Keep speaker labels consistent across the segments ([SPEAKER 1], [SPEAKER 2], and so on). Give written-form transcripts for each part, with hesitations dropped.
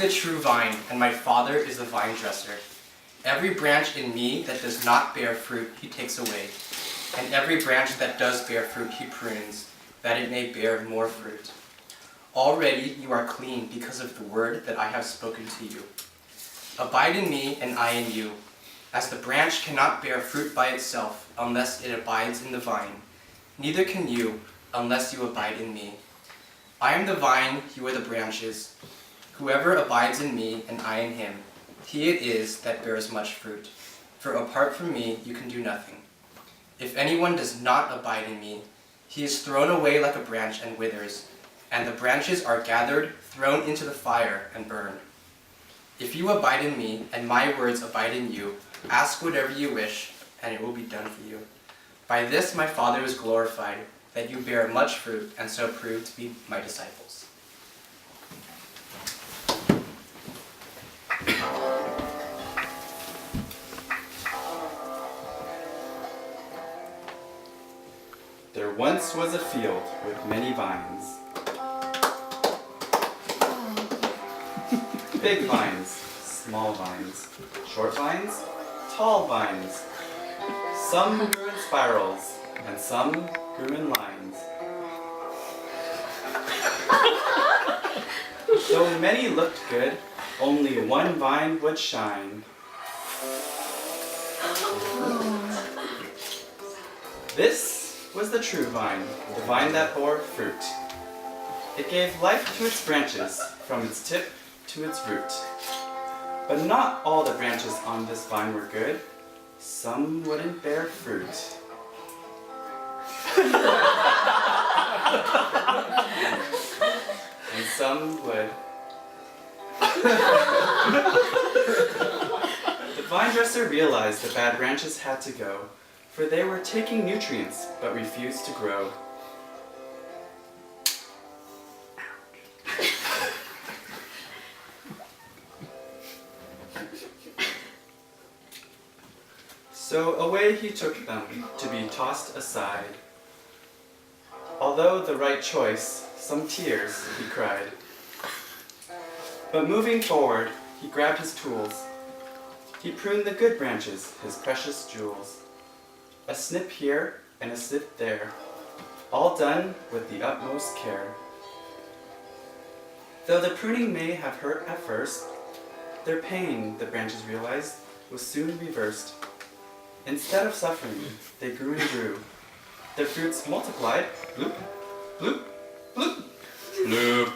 [SPEAKER 1] the true vine, and my Father is the vine dresser. Every branch in me that does not bear fruit, he takes away. And every branch that does bear fruit, he prunes, that it may bear more fruit. Already you are clean because of the word that I have spoken to you. Abide in me, and I in you. As the branch cannot bear fruit by itself unless it abides in the vine, neither can you unless you abide in me. I am the vine, you are the branches. Whoever abides in me, and I in him, he it is that bears much fruit. For apart from me, you can do nothing. If anyone does not abide in me, he is thrown away like a branch and withers, and the branches are gathered, thrown into the fire, and burned. If you abide in me, and my words abide in you, ask whatever you wish, and it will be done for you. By this my Father is glorified, that you bear much fruit, and so prove to be my disciples.
[SPEAKER 2] There once was a field with many vines. Big vines, small vines, short vines, tall vines. Some grew in spirals, and some grew in lines. Though many looked good, only one vine would shine. This was the true vine, the vine that bore fruit. It gave life to its branches, from its tip to its root. But not all the branches on this vine were good. Some wouldn't bear fruit. And some would. The vine dresser realized the bad branches had to go, for they were taking nutrients but refused to grow. So away he took them to be tossed aside. Although the right choice, some tears he cried. But moving forward, he grabbed his tools. He pruned the good branches, his precious jewels. A snip here and a snip there, all done with the utmost care. Though the pruning may have hurt at first, their pain, the branches realized, was soon reversed. Instead of suffering, they grew and grew. Their fruits multiplied, bloop, bloop, bloop, bloop.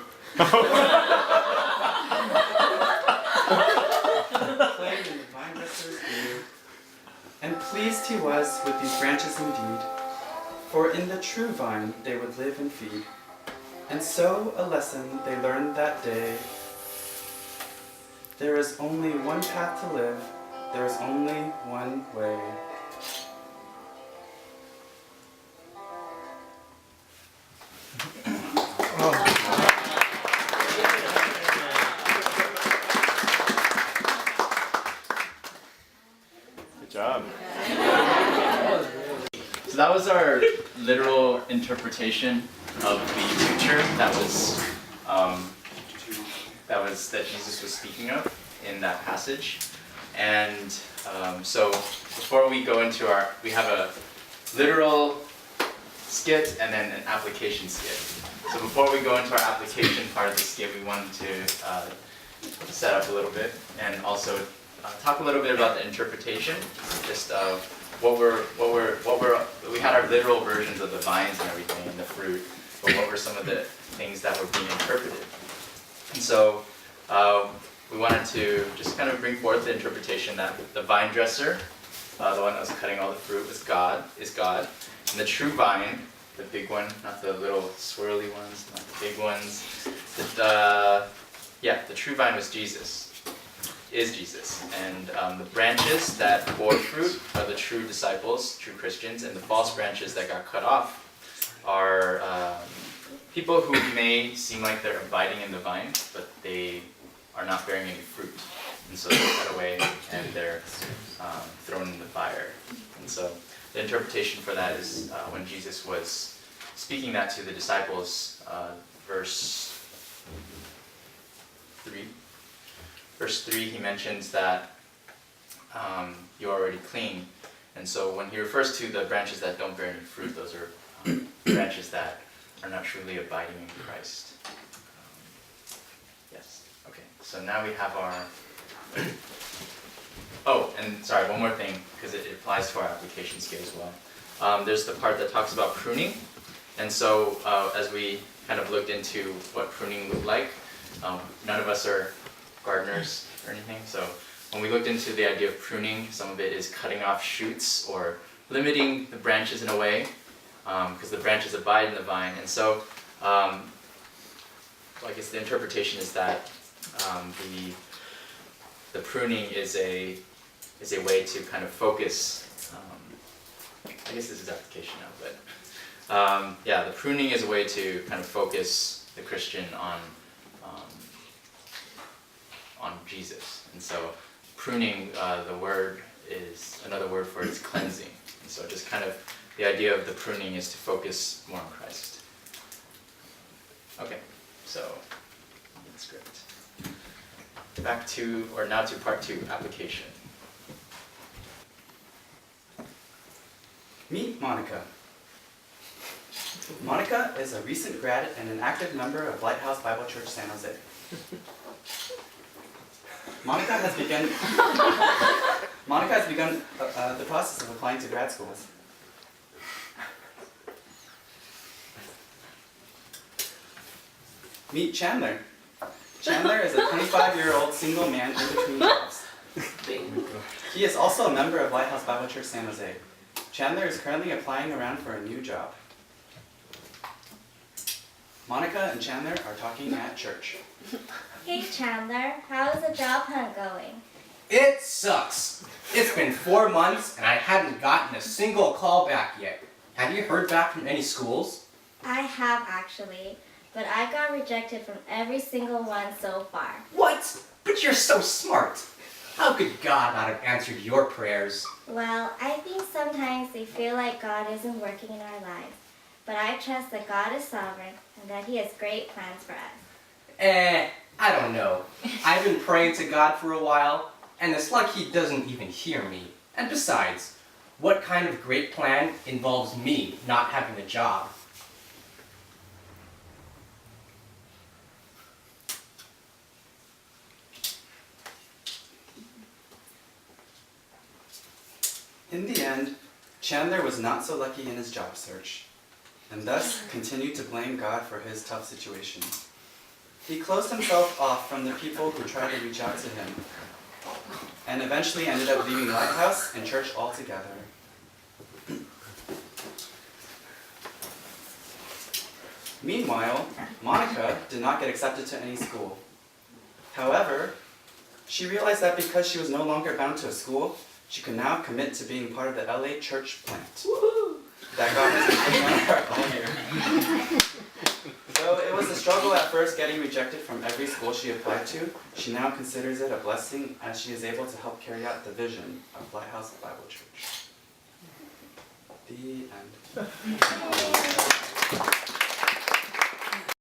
[SPEAKER 2] Played in the vine dresser's ear. And pleased he was with these branches indeed, for in the true vine they would live and feed. And so a lesson they learned that day. There is only one path to live. There is only one way.
[SPEAKER 3] Good job. So that was our literal interpretation of the future that Jesus was speaking of in that passage. And so before we go into we have a literal skit and then an application skit. So before we go into our application part of the skit, we wanted to set up a little bit and also talk a little bit about the interpretation, just of we had our literal versions of the vines and everything and the fruit, but what were some of the things that were being interpreted? And so we wanted to just kind of bring forth the interpretation that the vine dresser, the one that was cutting all the fruit, is God, and the true vine, the big one, not the little swirly ones, not the big ones. The true vine was Jesus, is Jesus, and the branches that bore fruit are the true disciples, true Christians, and the false branches that got cut off are people who may seem like they're abiding in the vine, but they are not bearing any fruit, and so they're cut away and they're thrown in the fire. And so the interpretation for that is when Jesus was speaking that to the disciples, verse 3, verse 3, he mentions that you're already clean. And so when he refers to the branches that don't bear any fruit, those are branches that are not truly abiding in Christ. Yes. Okay. So now we have our... Oh, and sorry, one more thing, because it applies to our applications here as well. There's the part that talks about pruning. And so as we kind of looked into what pruning looked like, none of us are gardeners or anything. So when we looked into the idea of pruning, some of it is cutting off shoots or limiting the branches in a way, because the branches abide in the vine. And so I guess the interpretation is that the pruning is a way to kind of focus. I guess this is application now, but yeah, the pruning is a way to kind of focus the Christian on Jesus. And so pruning, the word is another word for it is cleansing. And so just kind of the idea of the pruning is to focus more on Christ. Okay, so that's great. Back to, or now to part 2, application.
[SPEAKER 2] Meet Monica. Monica is a recent grad and an active member of Lighthouse Bible Church San Jose. Monica has begun the process of applying to grad schools. Meet Chandler. Chandler is a 25-year-old single man in between jobs. He is also a member of Lighthouse Bible Church San Jose. Chandler is currently applying around for a new job. Monica and Chandler are talking at church.
[SPEAKER 4] Hey Chandler, how's the job hunt going?
[SPEAKER 1] It sucks. It's been 4 months and I haven't gotten a single call back yet. Have you heard back from any schools?
[SPEAKER 4] I have actually, but I got rejected from every single one so far.
[SPEAKER 1] What? But you're so smart. How could God not have answered your prayers?
[SPEAKER 4] Well, I think sometimes we feel like God isn't working in our lives, but I trust that God is sovereign and that He has great plans for us.
[SPEAKER 1] I don't know. I've been praying to God for a while, and it's like He doesn't even hear me. And besides, what kind of great plan involves me not having a job?
[SPEAKER 2] In the end, Chandler was not so lucky in his job search, and thus continued to blame God for his tough situation. He closed himself off from the people who tried to reach out to him, and eventually ended up leaving Lighthouse and church altogether. Meanwhile, Monica did not get accepted to any school. However, she realized that because she was no longer bound to a school, she could now commit to being part of the LA church plant. Woo-hoo! That God has been putting on her all year. Though it was a struggle at first getting rejected from every school she applied to, she now considers it a blessing as she is able to help carry out the vision of Lighthouse Bible Church. The end.